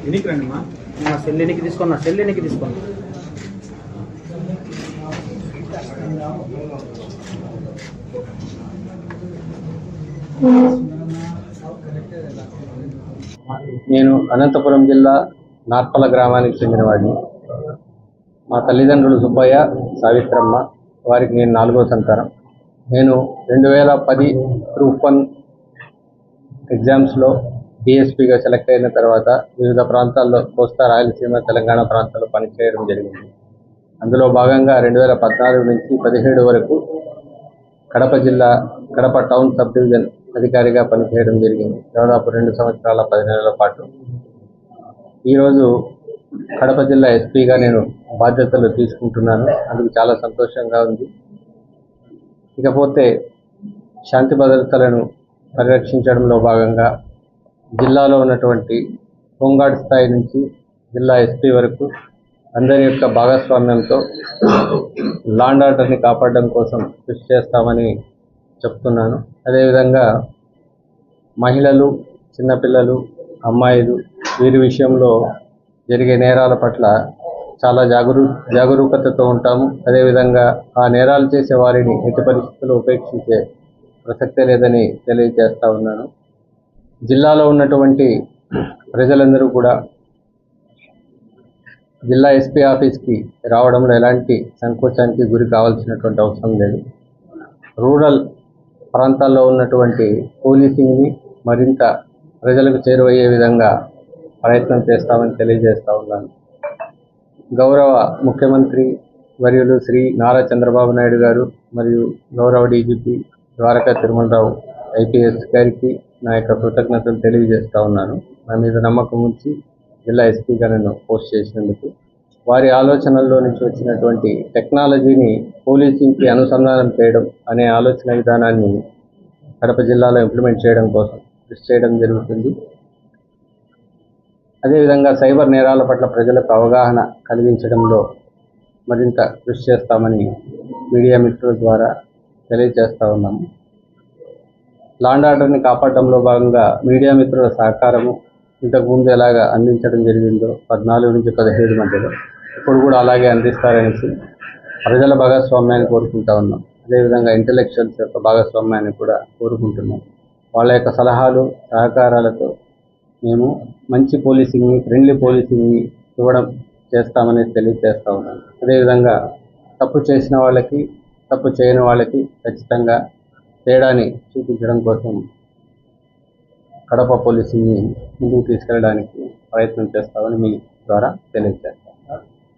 ఎన్నికి రండి అమ్మా. సెల్ ఎన్నికి తీసుకున్నా, సెల్ ఎన్నికి తీసుకున్నా. నేను అనంతపురం జిల్లా నార్పల గ్రామానికి చెందినవాడిని. మా తల్లిదండ్రులు సుబ్బయ్య, సావిత్రమ్మ. వారికి నేను 4వ సంతానం. నేను 2010 గ్రూప్ 1 ఎగ్జామ్స్లో డిఎస్పీగా సెలెక్ట్ అయిన తర్వాత వివిధ ప్రాంతాల్లో కోస్తా, రాయలసీమ, తెలంగాణ ప్రాంతాల్లో పనిచేయడం జరిగింది. అందులో భాగంగా 2014 నుంచి 17 వరకు కడప జిల్లా కడప టౌన్ సబ్ డివిజన్ అధికారిగా పనిచేయడం జరిగింది. దాదాపు 2 సంవత్సరాల 10 నెలల పాటు. ఈరోజు కడప జిల్లా ఎస్పీగా నేను బాధ్యతలు తీసుకుంటున్నాను. అందుకు చాలా సంతోషంగా ఉంది. ఇకపోతే శాంతి భద్రతలను పరిరక్షించడంలో భాగంగా జిల్లాలో ఉన్నటువంటి హోంగార్డ్ స్థాయి నుంచి జిల్లా ఎస్పీ వరకు అందరి యొక్క భాగస్వామ్యంతో లా అండ్ ఆర్డర్ని కాపాడడం కోసం కృషి చేస్తామని చెప్తున్నాను. అదేవిధంగా మహిళలు, చిన్నపిల్లలు, అమ్మాయిలు వీరి విషయంలో జరిగే నేరాల పట్ల చాలా జాగరూకతతో ఉంటాము. అదేవిధంగా ఆ నేరాలు చేసే వారిని ఎట్టి పరిస్థితుల్లో ఉపేక్షించే ప్రసక్తే లేదని తెలియజేస్తా ఉన్నాను. జిల్లాలో ఉన్నటువంటి ప్రజలందరూ కూడా జిల్లా ఎస్పీ ఆఫీస్కి రావడంలో ఎలాంటి సంకోచానికి గురి కావాల్సినటువంటి అవసరం లేదు. రూరల్ ప్రాంతాల్లో ఉన్నటువంటి పోలీసింగ్ని మరింత ప్రజలకు చేరువయ్యే విధంగా ప్రయత్నం చేస్తామని తెలియజేస్తా ఉన్నాను. గౌరవ ముఖ్యమంత్రి వర్యులు శ్రీ నారా చంద్రబాబు నాయుడు గారు మరియు గౌరవ డీజీపీ ద్వారకా తిరుమలరావు ఐపీఎస్ గారికి నా యొక్క కృతజ్ఞతలు తెలియజేస్తా ఉన్నాను. నా మీద నమ్మకం ఉంచి జిల్లా ఎస్పీగా నన్ను పోస్ట్ చేసినందుకు. వారి ఆలోచనల్లో నుంచి వచ్చినటువంటి టెక్నాలజీని పోలీసింగ్కి అనుసంధానం చేయడం అనే ఆలోచన విధానాన్ని కడప జిల్లాలో ఇంప్లిమెంట్ చేయడం కోసం కృషి చేయడం జరుగుతుంది. అదేవిధంగా సైబర్ నేరాల పట్ల ప్రజలకు అవగాహన కలిగించడంలో మరింత కృషి చేస్తామని మీడియా మిత్రుల ద్వారా తెలియజేస్తా ఉన్నాము. లా అండ్ ఆర్డర్ని కాపాడడంలో భాగంగా మీడియా మిత్రుల సహకారము ఇంతకుముందు ఎలాగా అందించడం జరిగిందో 14 నుంచి 17 మధ్యలో ఇప్పుడు కూడా అలాగే అందిస్తారనేసి ప్రజల భాగస్వామ్యాన్ని కోరుకుంటా ఉన్నాం. అదేవిధంగా ఇంటెలెక్చువల్స్ యొక్క భాగస్వామ్యాన్ని కూడా కోరుకుంటున్నాం. వాళ్ళ యొక్క సలహాలు, సహకారాలతో మేము మంచి పోలీసింగ్ని, ఫ్రెండ్లీ పోలీసింగ్ని ఇవ్వడం చేస్తామని తెలియజేస్తా ఉన్నాను. అదేవిధంగా తప్పు చేసిన వాళ్ళకి, తప్పు చేయని వాళ్ళకి ఖచ్చితంగా తేడాని చూపించడం కోసం కడప పోలీసింగ్ని ముందుకు తీసుకెళ్ళడానికి ప్రయత్నం చేస్తామని మీ ద్వారా తెలియజేస్తాను.